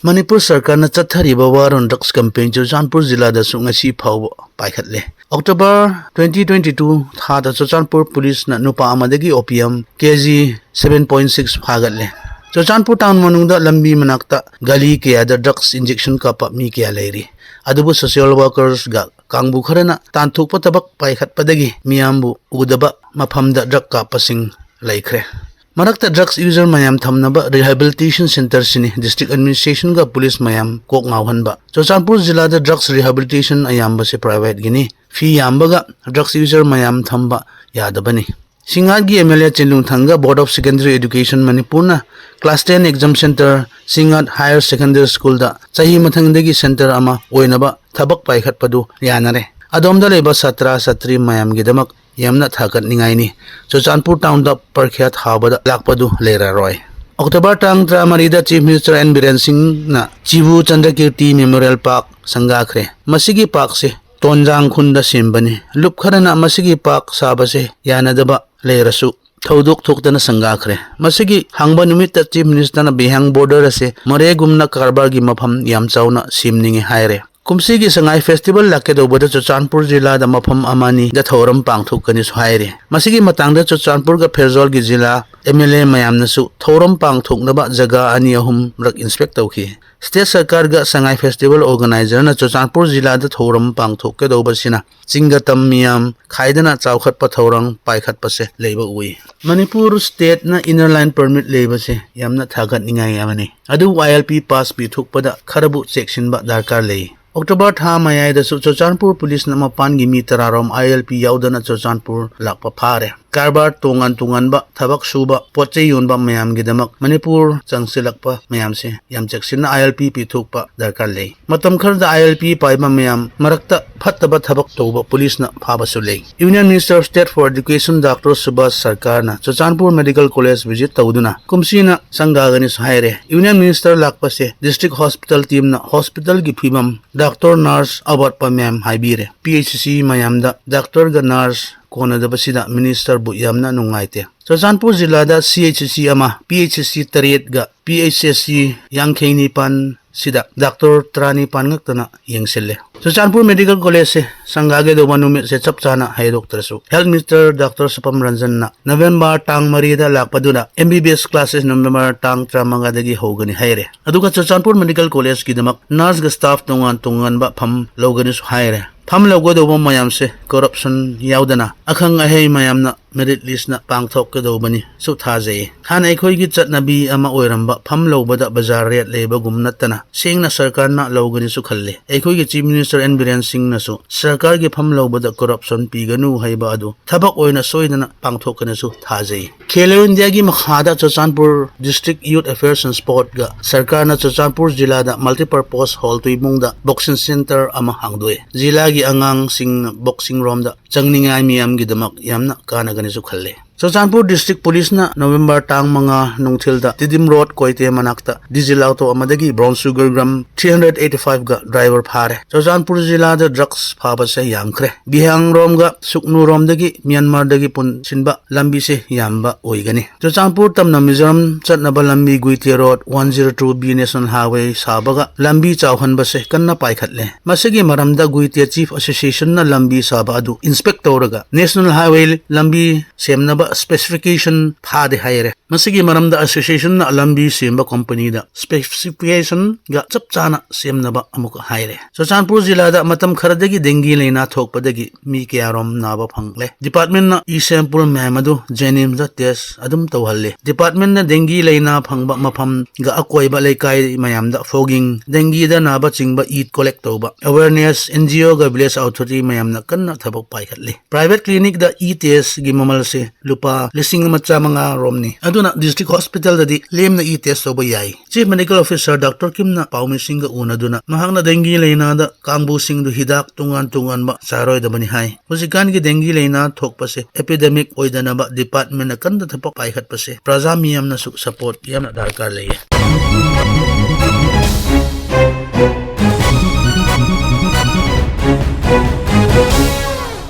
Manipur Sarkar na chathariba waron drugs campaign Churachandpur Jilla da su ngasi phawba paikhatle. October 2022 tha da Churachandpur Police na nupa amadagi opium kg 7.6 phagatle. Churachandpur town manungda lambi manakta gali kaya da drugs injection kapa mi kaya lairi. Adubu social workers ga kangbu kharana tanthukpa tabak paikhatpadagi miyambu udaba mafamda drug kapasing laikhre. Marakta drugs user mayam thamnaba rehabilitation center sini district administration ga police mayam kok ngawhanba. Churachandpur Jilla da drugs rehabilitation ayamba se private gini fee yamba ga drugs user mayam thamba yadabani. Singhad gi MLA Chenlung Thanga Board of Secondary Education Manipur na class 10 exam center Singhad Higher Secondary School da chahi mathangdagi center ama oinaba thabak paikhatpadu yanare. Adomda leba satra satri mayam gidamak yamna thakat ningai ni Churachandpur town da parkhyat habada lakpadu lera roy. October tang marida Chief Minister N Biren Singh na Chibu Chandrakirti Memorial Park sangakhre. Masigi park se tonjang khunda sembani lup kharana masigi park sabase yanadaba lerasu thoduk thokdana sangakhre. Masigi hangba numit ta Chief Minister na bihang border ase mare gumna karbar gi mafam yam chauna simningi haire. Kumsi gi sangai festival lakke do boda Churachandpur Jilla da mafam amani da thoram pangthuk kani suhaire. Masigi matangda Churachandpur ga Ferjol gi Jilla MLA mayam nasu thoram pangthuk naba jaga ani ahum rak inspect tawki. State Sarkar ga sangai festival organizer na Churachandpur Jilla da thoram pangthuk ke do basina chingatam miyam khaidana chawkhat pa thorang paikhat pa se leiba ui. Manipur state na inner line permit leiba se yamna thagat ningai amani. Adu YLP pass bi thukpada kharabu section ba darkar lei. October tha mayai da Churachandpur police na mapan gi mi tararom ILP yaudana Churachandpur lakpa phare. Karbar tungan ba thabak suba poche yunba mayam gidamak Manipur changsilakpa mayam se yam cheksin ILP pithukpa darkar lei. Matam khar da ILP paiba mayam marakta phattaba thabak toba police na phabasu lei. Union Minister of State for Education Dr. Subhash Sarkar na Churachandpur Medical College visit tawduna kumsina sangagani sahaire. Union Minister lakpa se district hospital team na hospital gi phibam Doctor Nurse Awat pa mayam haibire. PHC mayam da Doctor ga nurse kona da basida minister bu yamna nungaite. Churachandpur Jilla da CHC ama PHC tariet ga PHC yangkheni pan sida Dr. Trani pan ngaktana yengselle. Churachandpur Medical College se sangage do manumit se chapchana hai doctor su. Health Minister Dr. Supam Ranjan na November tang marida lakpaduna MBBS classes November tang tramanga dagi hogani haire. Aduka Churachandpur Medical College ki damak nurse ga staff tungan ba pham logani su haire. Pham logo do mayam se corruption yaudana akhang ahei mayam na merit list na pangthok ke do bani su thajai han ai khoi gi chatnabi ama oiramba pham lobada bazar rate leba gumnatana singna sarkar na logani su khalle ai khoi gi Chief Minister N Biren Singh na su sarkar gi pham lobada corruption piganu haiba adu thabak oina soidana pangthok kana su thajai. Khelo India gi makhada Churachandpur District Youth Affairs and Sport ga sarkar na Churachandpur Jilla da multipurpose hall tuimung da boxing center ama hangdoi. Jilla gi angang sing boxing room da changningai miyam gi damak yamna kana gani su khalle. Churachandpur District Police na November tang mga nungthil da Tidim Road Koite manakta diesel auto amadagi brown sugar gram 385 ga driver phare. Churachandpur Jilla da drugs phaba se yamkhre. Bihang rom ga Suknu rom dagi Myanmar dagi pun sinba lambi se yamba oigani. Churachandpur tamna Mizoram chatnaba lambi Guitia Road 102B National Highway sabaga lambi chawhan ba se kanna paikhatle. Masigi maramda Guitia Chief Association na lambi saba adu inspector ga National Highway lambi semna specification phade haire. Masigi maramda association na lambi semba company da specification ga chapchana semnaba amuka haire. Churachandpur Jilla da matam kharadagi dengi leina thokpadagi mi kyarom naba phangle. Department na e-sample mamadu jenim da test adum tawhalle. Department na dengi leina phangba mafam ga akoiba leikai mayam da fogging dengi da naba chingba eat collect tawba. Awareness NGO ga village authority mayam na kanna thabak paikhatle. Private clinic da e-test gi mamal se lupa lising matcha mga romni. Aduna district hospital dadi lem na e-test so bayai. Chief Medical Officer Dr. Kim na Paumi Singh ga una duna mahang na dengue leina da kangbu sing du hidak tungan ba saroy da bani hai. Husikan gi dengue leina thok pa se epidemic oidana ba department na kanda thapak paikhat pa se praja miyam na support yam na darkar leye.